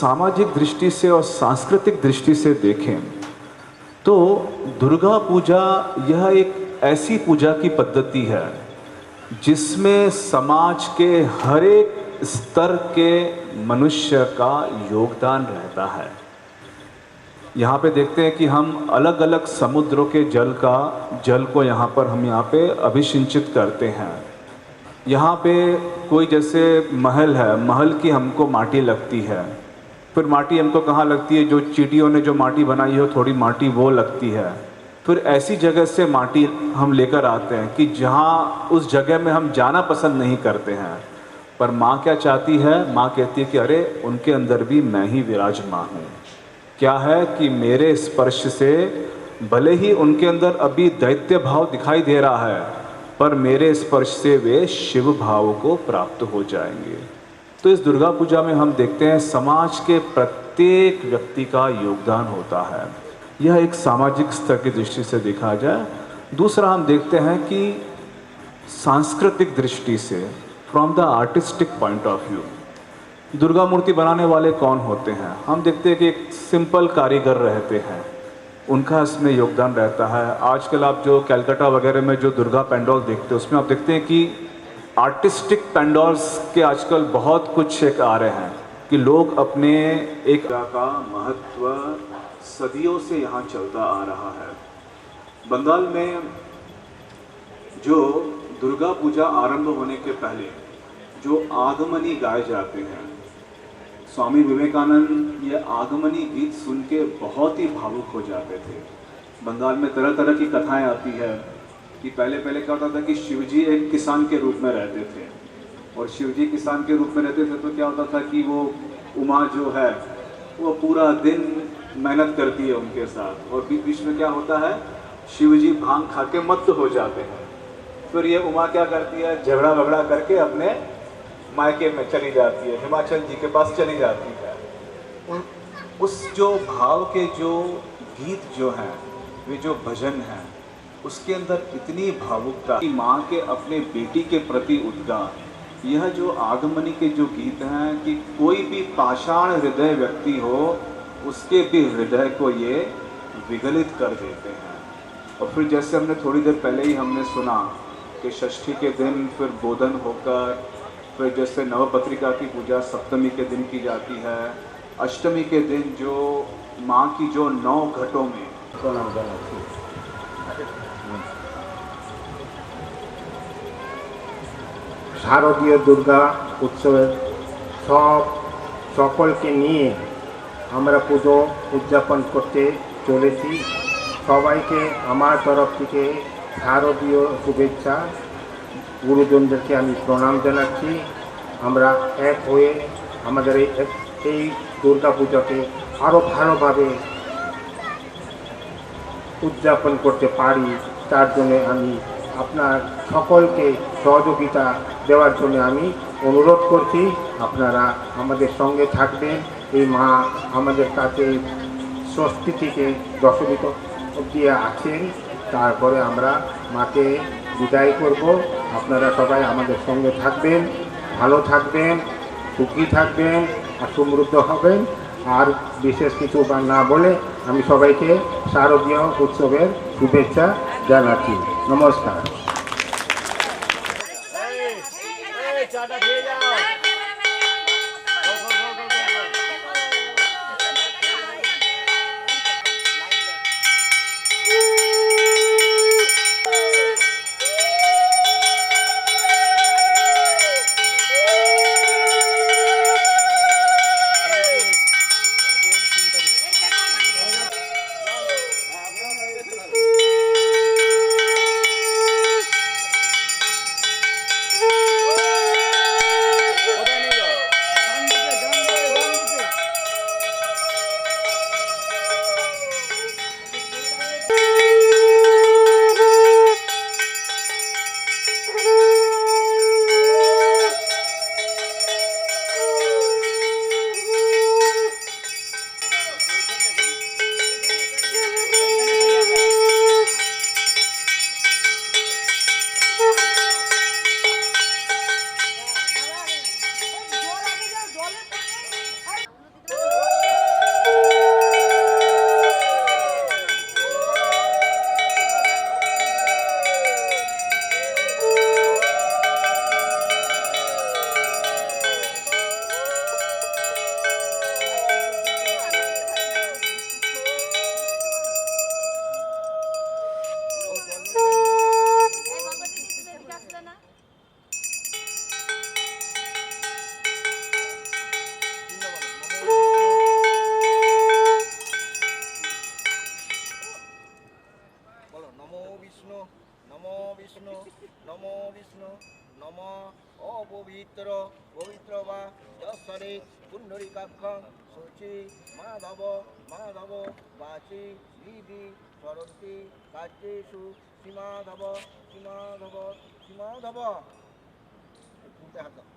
सामाजिक दृष्टि से और सांस्कृतिक दृष्टि से देखें तो दुर्गा पूजा यह एक ऐसी पूजा की पद्धति है जिसमें समाज के हर एक स्तर के मनुष्य का योगदान रहता है। यहाँ पे देखते हैं कि हम अलग अलग समुद्रों के जल को यहाँ पर हम यहाँ पे अभिसिंचित करते हैं। यहाँ पे कोई जैसे महल है, महल की हमको माटी लगती है, फिर माटी हमको कहाँ लगती है, जो चींटियों ने जो माटी बनाई हो थोड़ी माटी वो लगती है। फिर ऐसी जगह से माटी हम लेकर आते हैं कि जहाँ उस जगह में हम जाना पसंद नहीं करते हैं, पर माँ क्या चाहती है, माँ कहती है कि अरे उनके अंदर भी मैं ही विराजमान हूँ। क्या है कि मेरे स्पर्श से भले ही उनके अंदर अभी दैत्य भाव दिखाई दे रहा है, पर मेरे स्पर्श से वे शिव भाव को प्राप्त हो जाएंगे। तो इस दुर्गा पूजा में हम देखते हैं समाज के प्रत्येक व्यक्ति का योगदान होता है। यह एक सामाजिक स्तर की दृष्टि से देखा जाए। दूसरा हम देखते हैं कि सांस्कृतिक दृष्टि से, from the artistic point of view, Durga मूर्ति बनाने वाले कौन होते हैं। हम देखते हैं कि एक सिंपल कारीगर रहते हैं, उनका इसमें योगदान रहता है। आजकल आप जो कलकत्ता वगैरह में जो दुर्गा पेंडॉल देखते हैं, उसमें आप देखते हैं कि आर्टिस्टिक पेंडॉल्स के आजकल बहुत कुछ एक आ रहे हैं कि लोग अपने एक का महत्व सदियों से यहाँ चलता आ रहा है। बंगाल में जो दुर्गा पूजा आरंभ होने के पहले जो आगमनी गाए जाते हैं, स्वामी विवेकानंद ये आगमनी गीत सुन के बहुत ही भावुक हो जाते थे। बंगाल में तरह तरह की कथाएं आती है कि पहले क्या होता था कि शिवजी एक किसान के रूप में रहते थे, और शिवजी किसान के रूप में रहते थे तो क्या होता था कि वो उमा जो है वो पूरा दिन मेहनत करती है उनके साथ, और बीच बीच में क्या होता है, शिवजी भांग खा के मत्त हो जाते हैं। फिर ये उमा क्या करती है, झगड़ा वगड़ा करके अपने मायके में चली जाती है, हिमाचल जी के पास चली जाती है। उस जो भाव के जो गीत जो हैं, वे जो भजन हैं, उसके अंदर इतनी भावुकता कि माँ के अपने बेटी के प्रति उद्गार, यह जो आगमनी के जो गीत हैं कि कोई भी पाषाण हृदय व्यक्ति हो उसके भी हृदय को ये विगलित कर देते हैं। और फिर जैसे हमने थोड़ी देर पहले ही हमने सुना कि षष्ठी के दिन फिर बोधन होकर, फिर जैसे नवपत्रिका की पूजा सप्तमी के दिन की जाती है, अष्टमी के दिन जो माँ की जो 9 घटों में শারদীয় দুর্গা উৎসবের সকলকে নিয়ে আমরা পুজো উদযাপন করতে চলেছি। সবাইকে আমার তরফ থেকে শারদীয় শুভেচ্ছা, গুরুজনদেরকে আমি প্রণাম জানাচ্ছি। আমরা এক হয়ে আমাদের এই দুর্গা পূজাকে আরও ভালোভাবে উদযাপন করতে পারি, তার জন্য আমি আপনার সকলকে সহযোগিতা দেওয়ার জন্য আমি অনুরোধ করছি। আপনারা আমাদের সঙ্গে থাকবেন। এই মা আমাদের কাছে ষষ্ঠী থেকে দশমী অবধি আছেন, তারপরে আমরা মাকে বিদায় করব। আপনারা সবাই আমাদের সঙ্গে থাকবেন, ভালো থাকবেন, সুখী থাকবেন আর সমৃদ্ধ হবেন। আর বিশেষ কিছু না বলে আমি সবাইকে শারদীয় উৎসবের শুভেচ্ছা জানাচ্ছি। নমস্কার। নম অপবিত্র পবিত্র বা যশ্বরে পুণ্ডরিকাক্ষং শুচি মাধব মাধব বাচি বিধি সরন্তি কার্যেষু সীমাধব সীমাধব সীমাধব। তিনটে হাত দাও।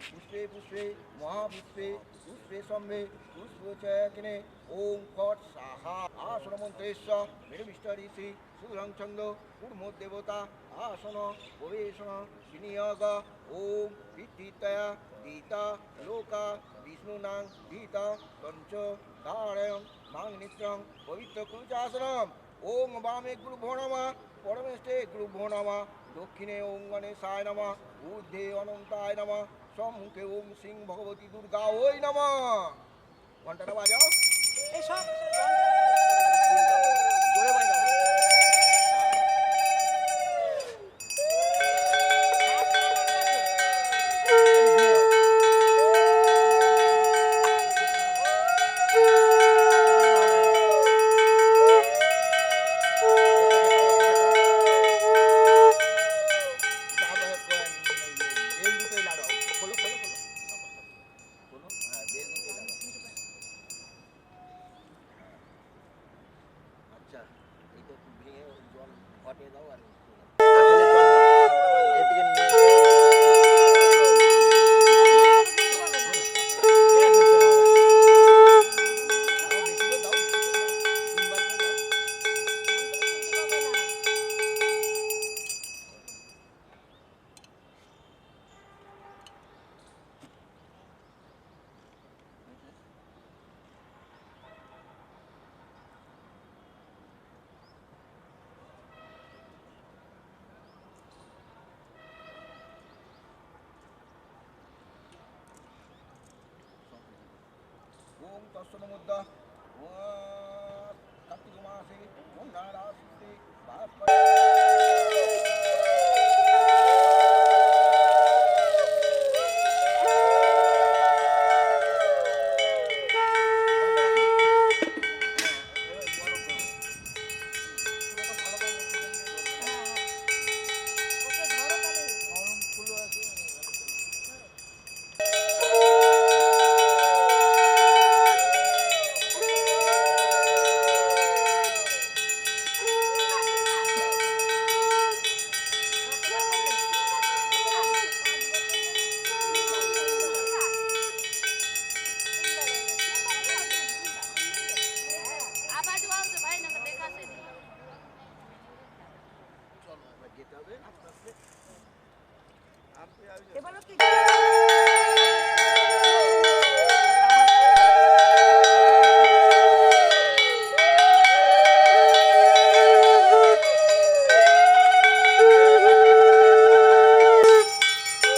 পুষ্পে পুষ্পে মহাপুষ্পে পুষ্পে সম্ভে পুষ্পচয়কিনে ওম ফট সাহা আসন মন্ত্রেশ্বর নির্বিষ্ট ঋষি সুরং ছন্দ কূর্মদেবতা আসন প্রবেশন বিনিয়োগ ওম বিদ্যুতয়া দীতা লোকা বিষ্ণুনাং দীতা পঞ্চ ধারয়ং মাং নিত্যং পবিত্র কুচাসনম। ওম বামে গুরুভ্যো নমঃ পরমেষ্টে গুরুভ্যো নমঃ দক্ষিণে ওম গণেশায় নমঃ ঊর্ধ্বে অনন্তায় নমঃ সম্মুখে ওম সিং ভগবতী দুর্গা ওই নমঃ। ঘন্টাটা বাজাও। এসব জোরে বাজাও। আচ্ছা এইটা ভেঙে জল ঘটে দাও আর আসলে জল দাও এদিকে ওম তৎসনমুদ্দ কার্তিক মাসে ওম নারায়ণে આબાજુ આવજો ભાઈ નકર દેખાશે નહીં. যেতে হবে এবারও কি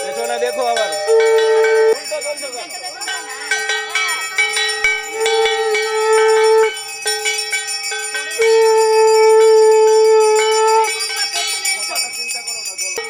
পেছনে দেখো আবার উল্টো চলছে কেন? চিন্তা করো না, চলো।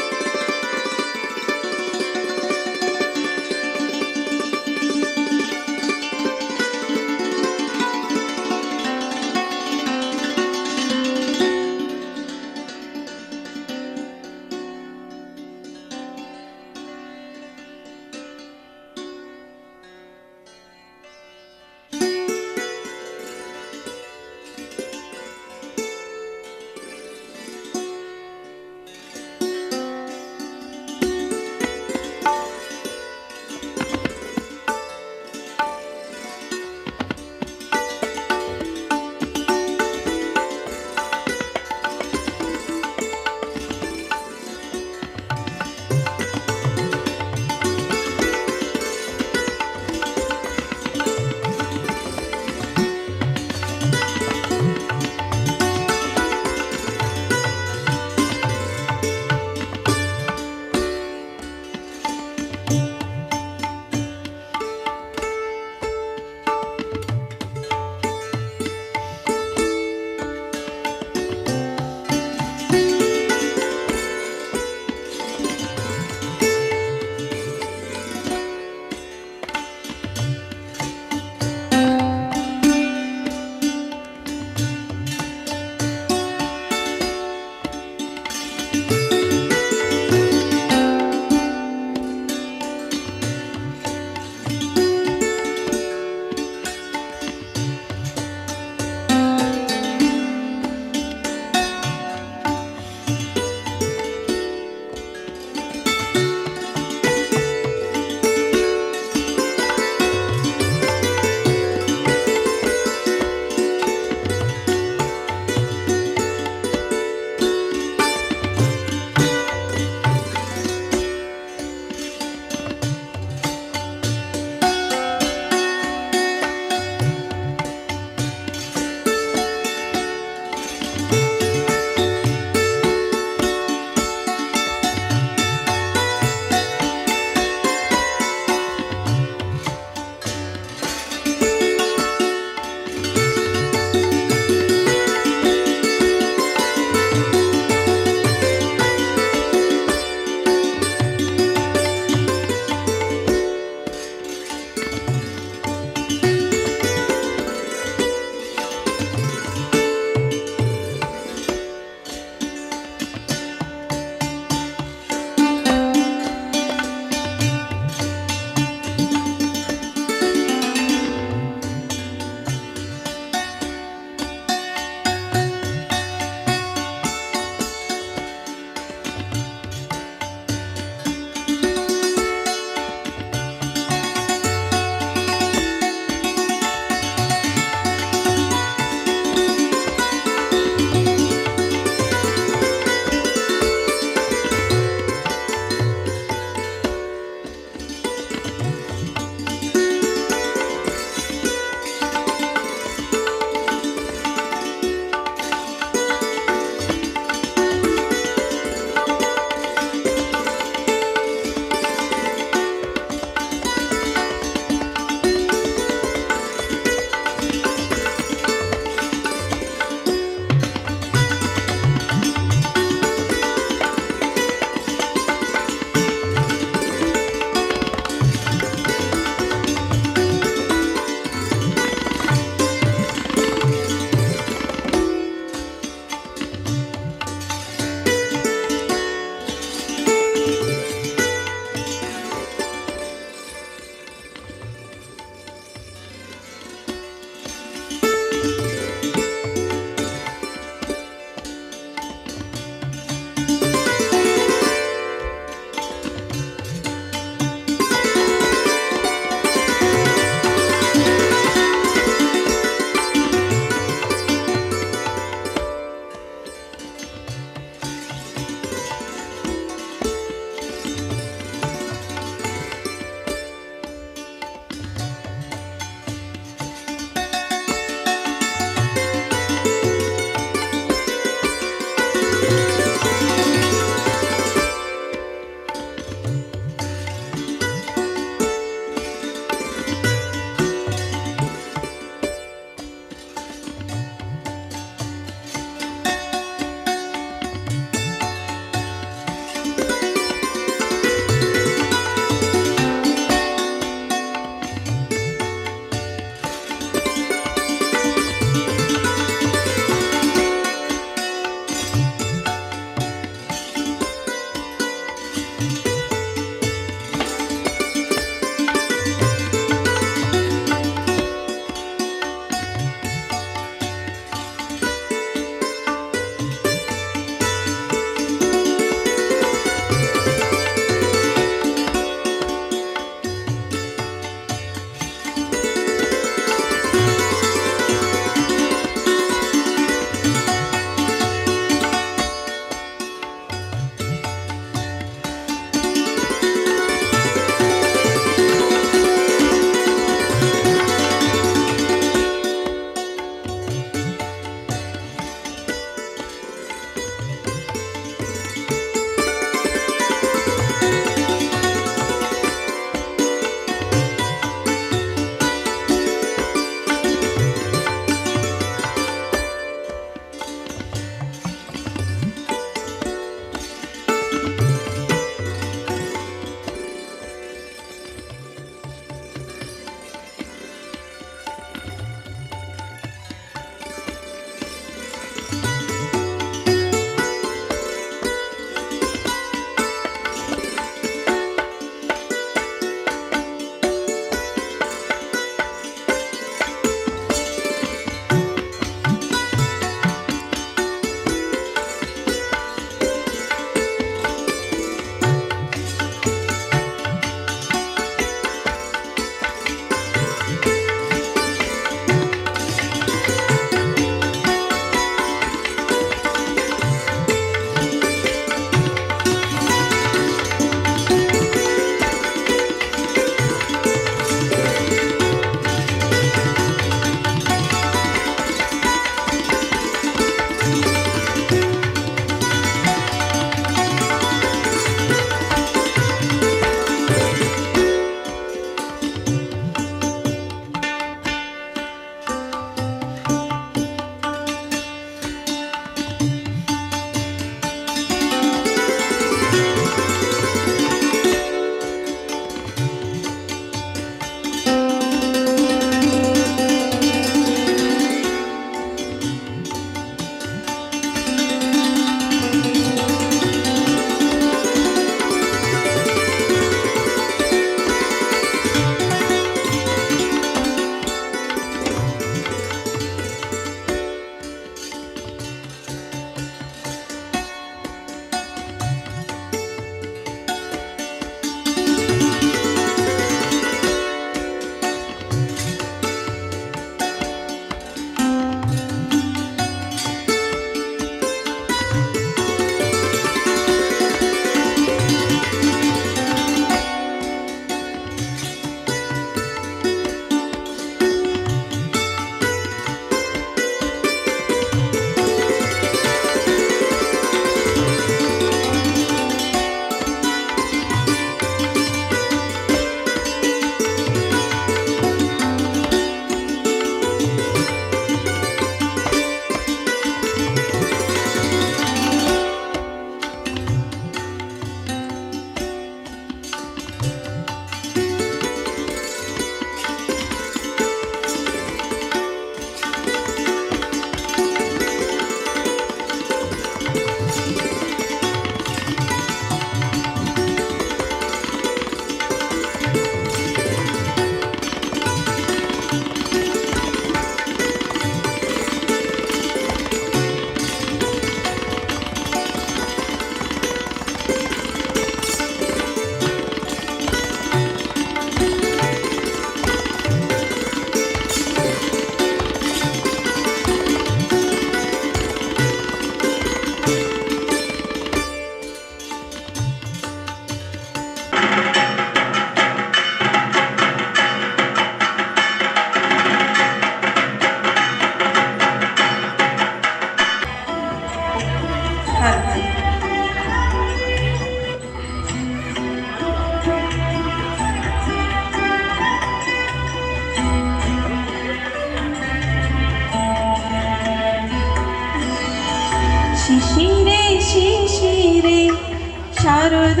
শারদ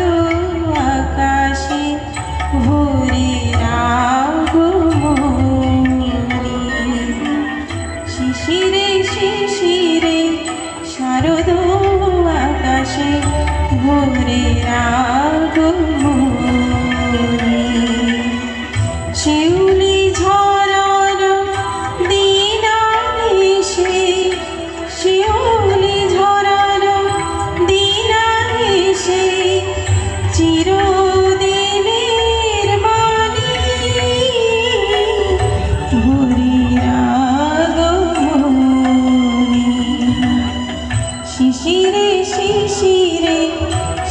আকাশে ভোরের আগমনী। শিশিরে শিশিরে শারদ আকাশে ভোরের আগমনী। শিউলি ঝরানো দিনানিশে, শিউলি ঝরানো দিনানিশে চিরদিনের বাণী ভোরের আগমনী। শিশিরে শিশিরে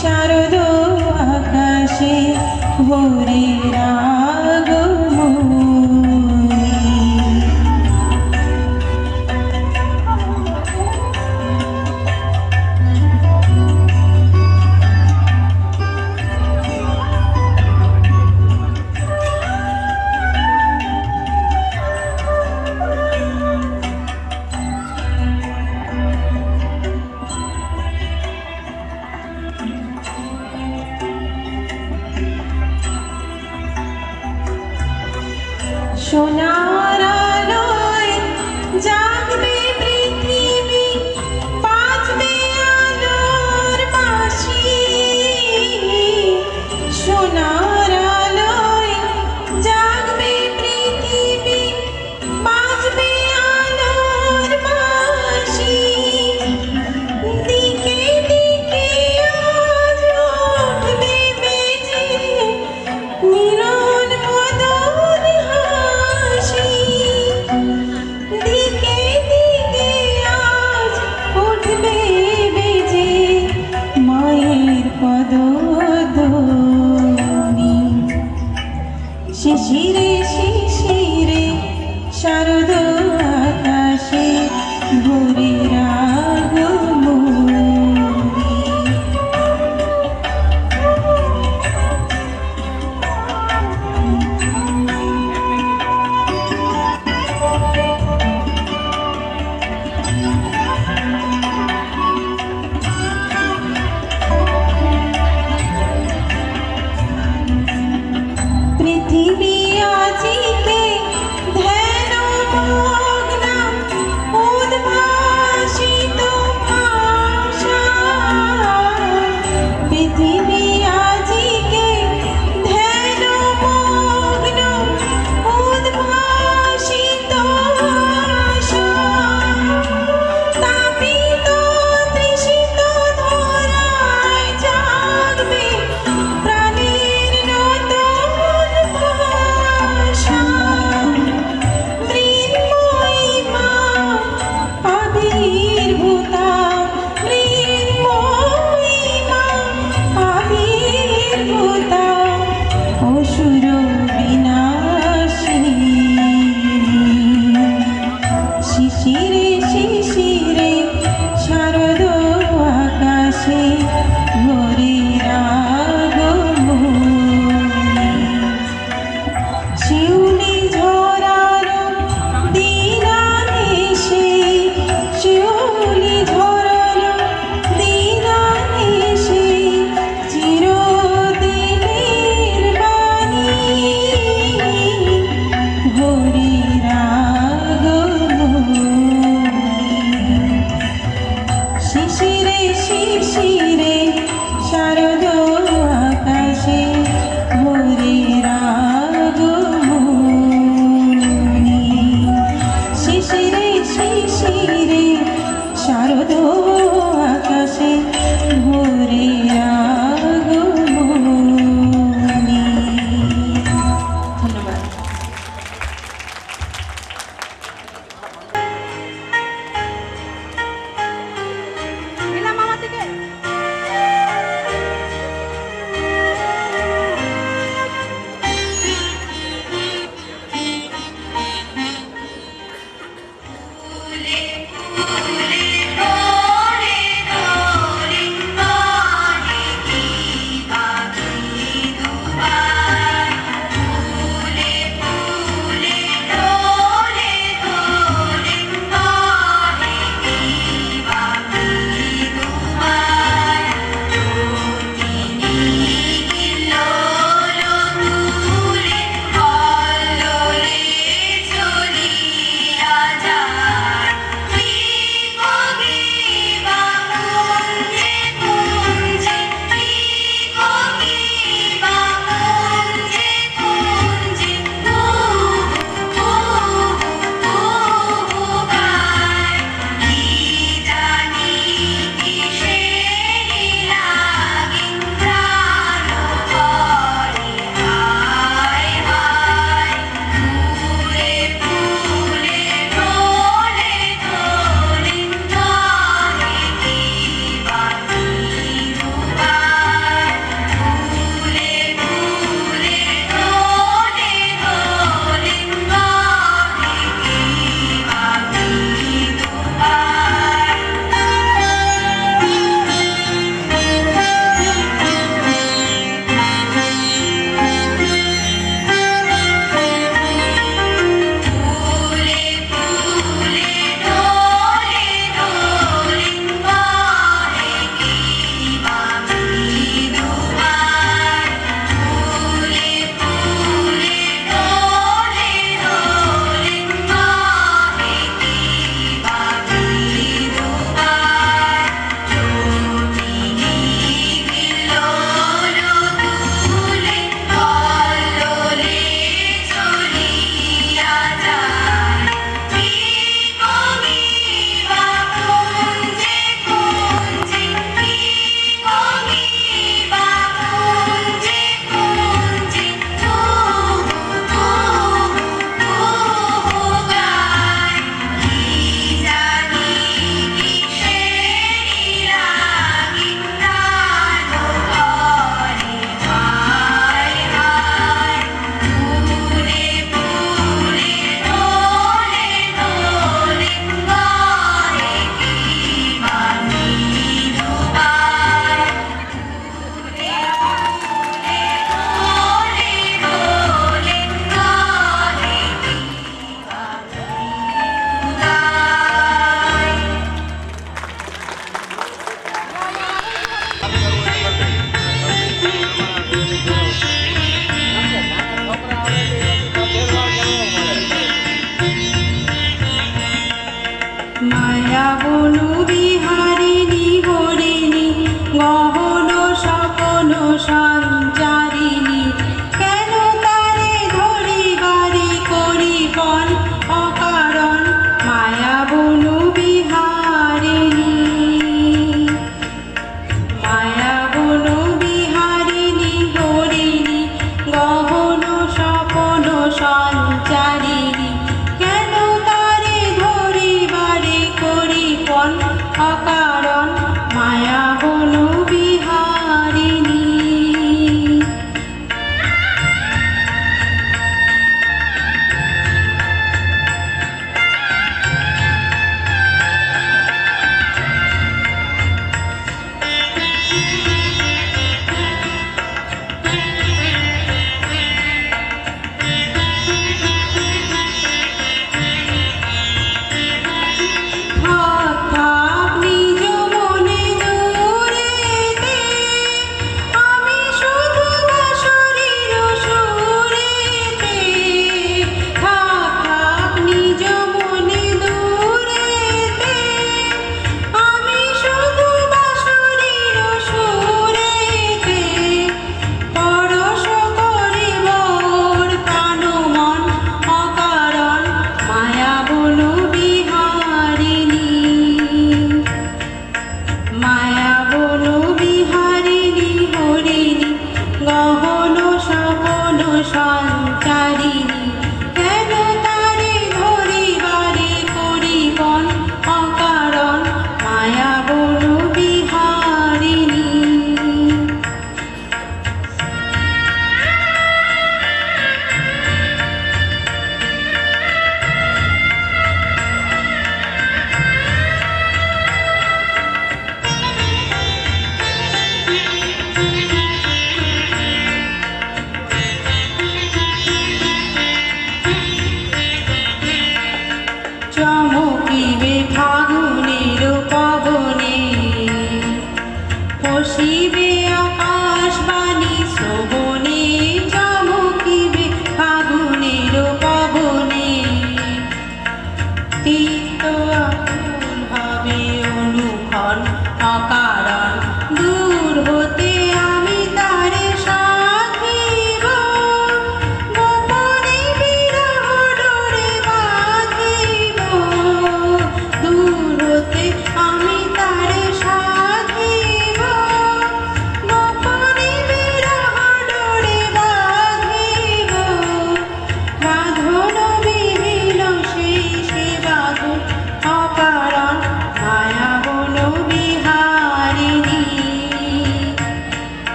শারদ আকাশে ভোরের আগমনী। সোনার আলোয় জাগবে পৃথিবী, বাজবে আলোর বাঁশি। সোনার আলোয় জাগবে পৃথিবী, বাজবে আলোর বাঁশি। দিকে দিকে আজ উঠবে বেজে মিলন মদন হাসি। দিকে দিকে আজ উঠবে বেজে মায়ের পদধ্বনি। শিশিরে শিশিরে শারদ আকাশে ভোরের আগমনী। পৃথিবী আজিকে ধ্যান মগ্ন উদ্ভাসিত ভাষা। পৃথিবী আজিকে ধ্যান মগ্ন উদ্ভাসিত ভাষা। তাপিত তৃষিত ধরায় জাগবে প্রাণের নতুন ভাষা। মৃন্ময়ী মা আবির্ভূতা, মৃন্ময়ী মা আবির্ভূতা অসুর বিনাশিনী। শিশিরে শিশিরে শারদ আকাশে ভোরের আগমনী। শিউলি ঝরানো দিনানিশে, শিউলি ঝরানো দিনানিশে চিরদিনের বাণী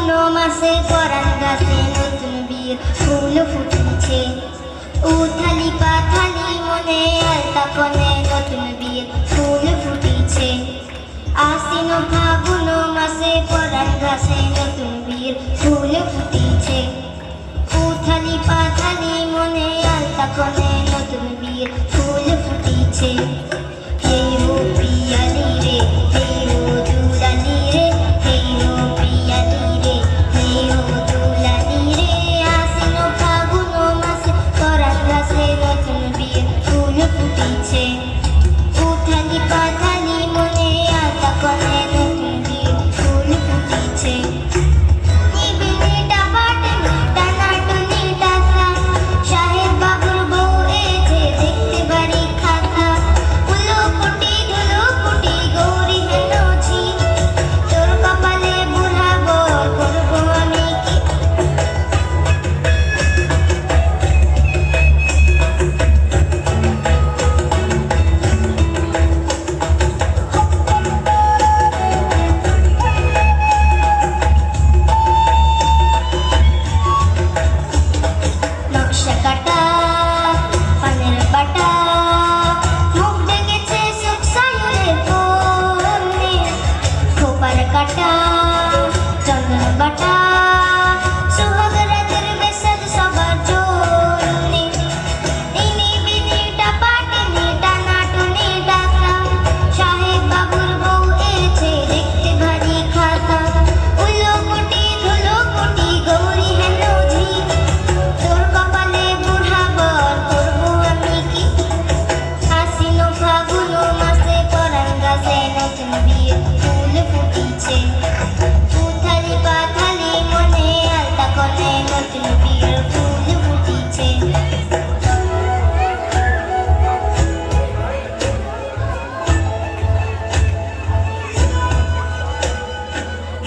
ফাগুন মাসে পরাণ গাছে নতুন বীর ফুল ফুটেছে উথালি পাথালি মনে আলতা কনে নতুন বীর ফুল ফুটেছে আশ্বিন ফাগুন মাসে পরাণ গাছে নতুন বীর ফুল ফুটেছে উথালি পাথালি মনে আলতা কনে নতুন বীর ফুল ফুটেছে হেই ও পিয়ালি রে হেই ও দুলালি রে হেই ও পিয়ালি রে হেই ও দুলালি রে আশ্বিন ফাগুন মাসে পরাণ গাছে নতুন বীর ফুল ফুটেছে উথালি পাথালি মনে আলতা কনে নতুন বীর ফুল ফুটেছে নিবিনিটা বাটে টানাটুনি টাকা সাহেব বাবুর বউ এসে দেখতে বাড়ি খাতা উলো কুটি ধুলো কুটি গৌরী হেনছি তোর কপালে বুড়া বর করবো আমি কি নকশা কাটা পানের বাটা মুখ দেখেছে সুখ সায়রে পরনে খোপার কাটা চন্দন বাটা সুহাগ রাতের বেসাদ সবার জন্যে এই নিবিড়িটা পাটেনি টানাটুনি ডাকা সাহেব বাবুর বউ এসে দেখতে ভারী খাতা উলো কুটি ধুলো কুটি গৌরী হেনঝি তোর কপালে বুড়া বর করবো আমি কি আশ্বিন ফাগুন মাসে পরাণ গাছে নতুন বীর ফুল ফুটেছে উথালি পাথালি মনে আলতা কনে নতুন বীর ফুল ফুটেছে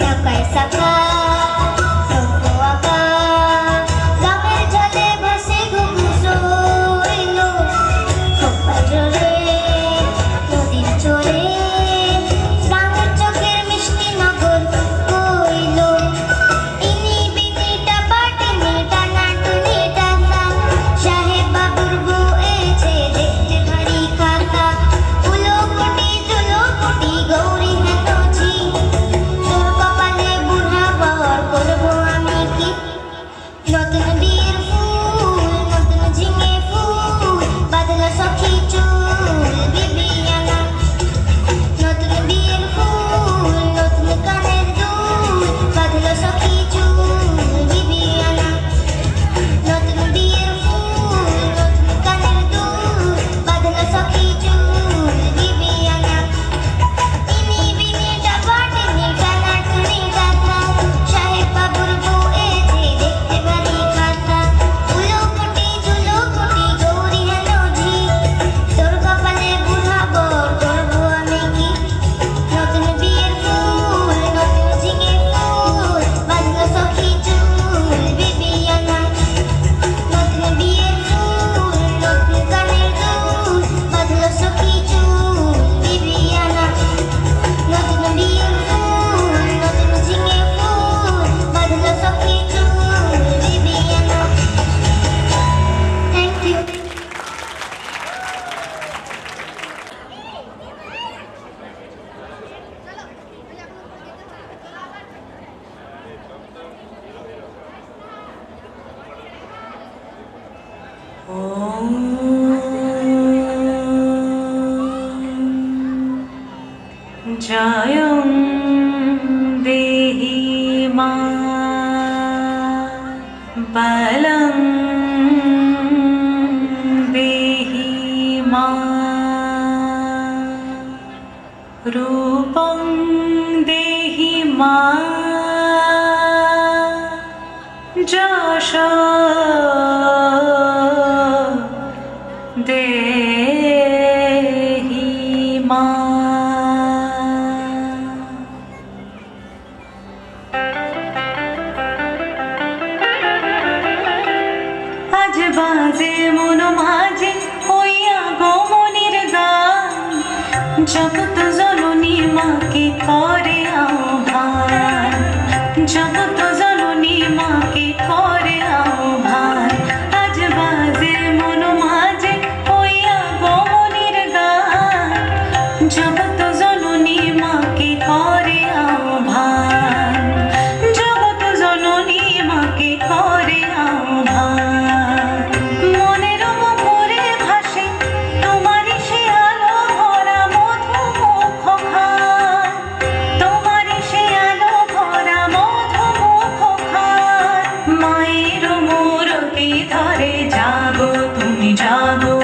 ঢাকায় শাখা সভ্য আঁকা গামের জলে ভাসে ঘুঘু শৈল খোপা জোরে নদীর চরে গাঙের চোখের মিষ্টি নগর কইল ইনি বিনিটা পাটেনি টানাটুনি টাকা সাহেব বাবুর বউ এসে দেখতে ভারী খাতা উলো কুটি ধুলো কুটি গৌরী হেনছি তোর কপালে বুড়া বর করবো আমি কি নতুন বীর ফুল নতুন ঝিঙে ফুল বাদল সখী চুল বিবিয়ানা নতুন বীর ফুল নতুন কানের দুল বাদল সখী চুল বিবিয়ানা নতুন বীর ফুল নতুন কানের দুল বাদল সখী চুল বিবিয়ানা ইনি বিনিটা বাটেনি টানাটুনি টাকা সাহেব বাবুর বউ এসে দেখতে বাড়ি খাতা উলো কুটি ধুলো কুটি গৌরী হেনঝি তোর কপালে বুড়া বর করবো আমি কি নতুন বীর ফুল নতুন ঝিঙে ফুল বাদল সখী চুল বিবিয়ানা নতুন বীর ফুল নতুন কানের দুল বাদল সখী চুল বিবিয়ানা নতুন বীর ফুল নতুন ঝিঙে ফুল বাদল সখী চুল বিবিয়ানা থ্যাংক ইউ জয়ং দেহি মা বলং দেহি মা রূপং দেহি মা যশ দেহি মা আজ বাজে মন মাঝে হইয়া গমনের গান জগৎ জননী মাকে করে আহ্বান জগত জননী মাকে করে আহ্বান আজ বাজে মন মাঝে হইয়া গমনির গান জগত জননী মাকে করে আহ্বান জগত জননী মাকে করে আহ্বান মনের মুখরে ভাসে তোমারই সে আলো ভরা মধু মুখ খান তোমারই সে আলো ভরা মধু মুখ খান মায়ের মূরতি ধরে জাগো তুমি জাগো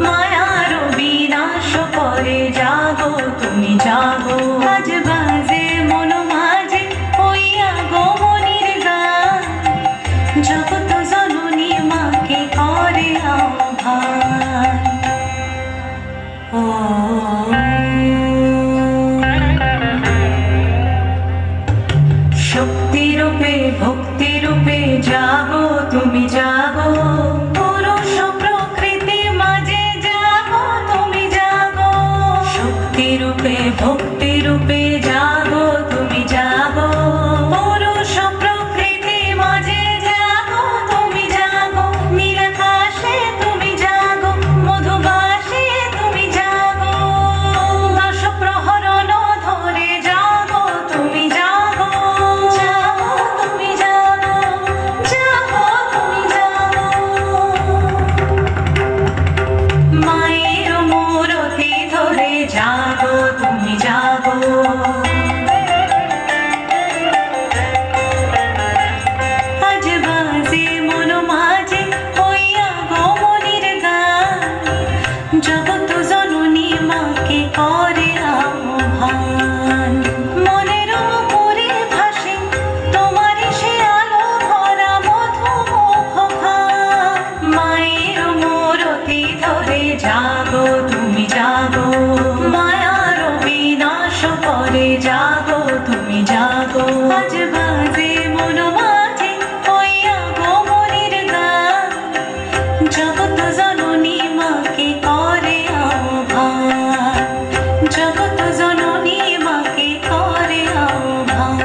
মায়ার বিনাশ করে জাগো তুমি জাগো আজ বাজে মন মাঝে হইয়া গমনির গান জগত জননী মাকে করে আহ্বান ও শক্তিরূপে ভক্তিরূপে জাগো তুমি জাগো পুরুষ প্রকৃতি মাঝে জাগো তুমি জাগো শক্তিরূপে ভক্তিরূপে জাগো তুমি জাগো পুরুষ প্রকৃতি মাঝে জাগো তুমি জাগো নীলাকাশে তুমি জাগো মধুবাসে তুমি জাগো দশ প্রহরণ ধরে জাগো তুমি জাগো জাগো তুমি জাগো জাগো তুমি জাগো মায়ের মূরতি ধরে জাগো তুমি জাগো আজ বাজে মন মাঝে হইয়া গমনির গান জগত জননী মাকে করে আহ্বান মনের মুখরে ভাসে তোমারই সে আলো ভরা মধু মুখ খান মায়ের মূরতি ধরে জাগো তুমি জাগো মায়ার বিনাশ করে জাগো তুমি জাগো আজ বাজে মন মাঝে হইয়া গমনির গান জগত জননী মাকে করে আহ্বান জগত জননী মাকে করে আহ্বান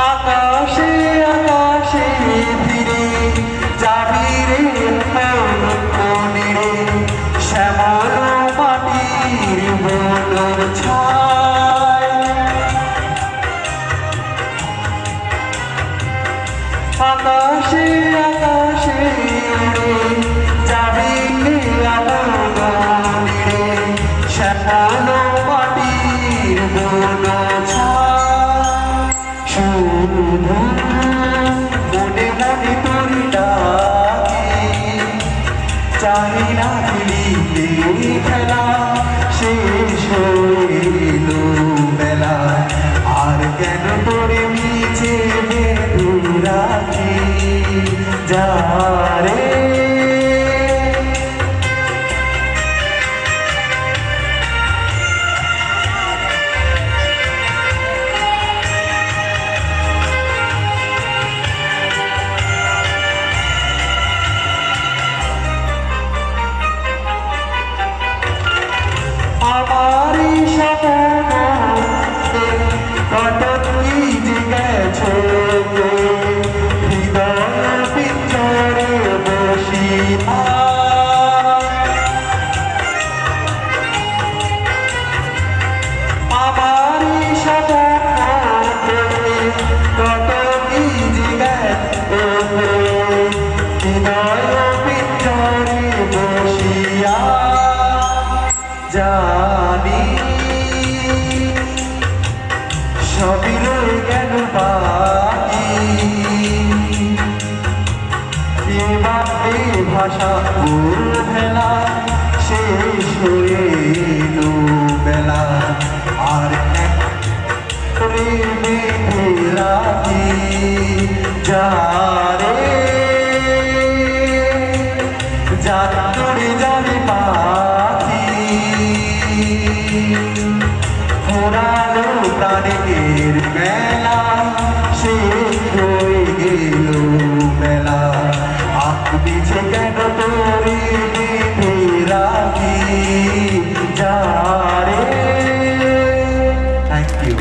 আকাশে আকাশে ফিরে যাবি রে মনে রে শ্যামল মাটির বন ছায় আকাশে আকাশে উড়ে যাবি রে মনে রে শ্যামল মাটির বন ছায় মনে মনে তোর ডাকে চাই না দিলিতে খেলা শেষ হইল বেলা আর কেন তোরে মিছে বেঁধে রাখি যা রে এবার এই ভাষা ওর ভেলা শেষ হয়ে এলো বেলা আর এক প্রেমে রাখি যারে যারে যারে পাখি ফোরালো প্রাণের মেলা শেষ হয়ে গেল মেলা আঁক দিছে কেন তোরে বেঁধে রাখি যারে। Thank you.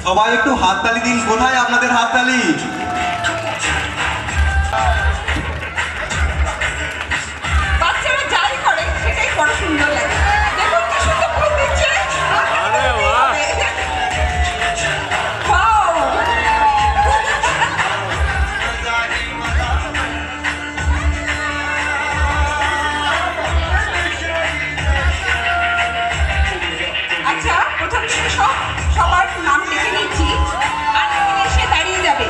সবাই একটু হাততালি দিন। কোথায় আপনাদের হাততালি? বাচ্চারা যাই করে সেটাই বড় সুন্দর লাগে। দেখুন কি সুন্দর ফুল দিচ্ছে। আরে বাহ, ওয়াও। আচ্ছা, প্রথম থেকে সবার নাম লিখে নিচ্ছি আর এখানে এসে দাঁড়িয়ে যাবে।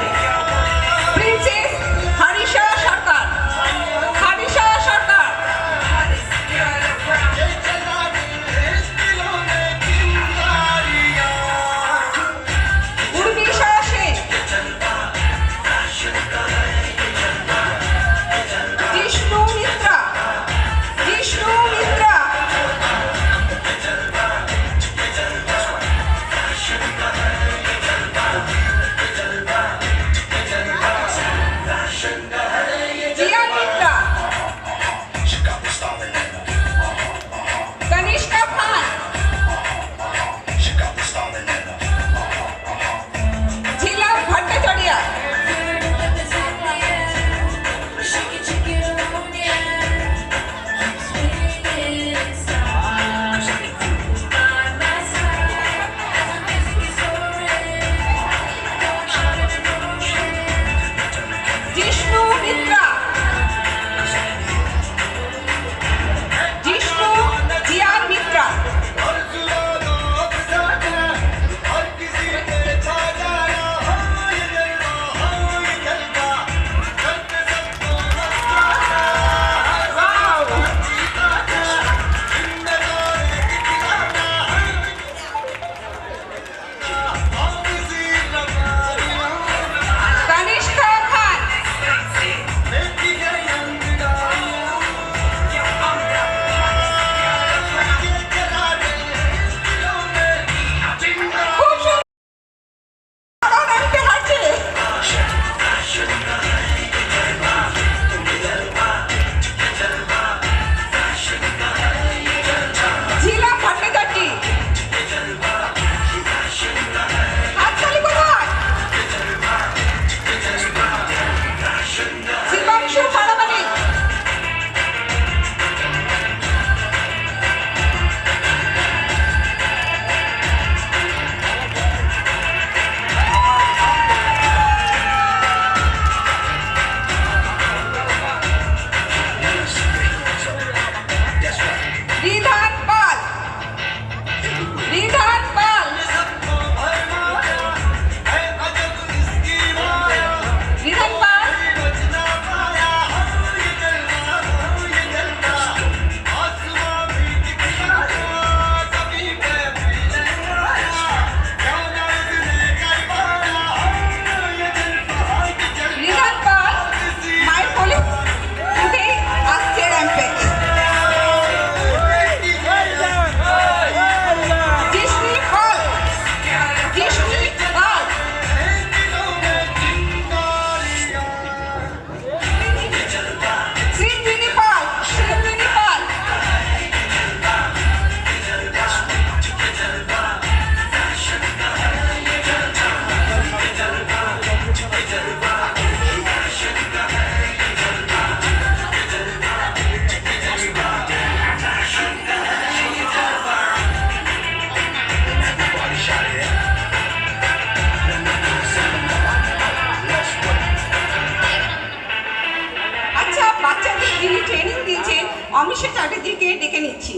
চ্যাটার্জিকে ডেকে নিচ্ছি।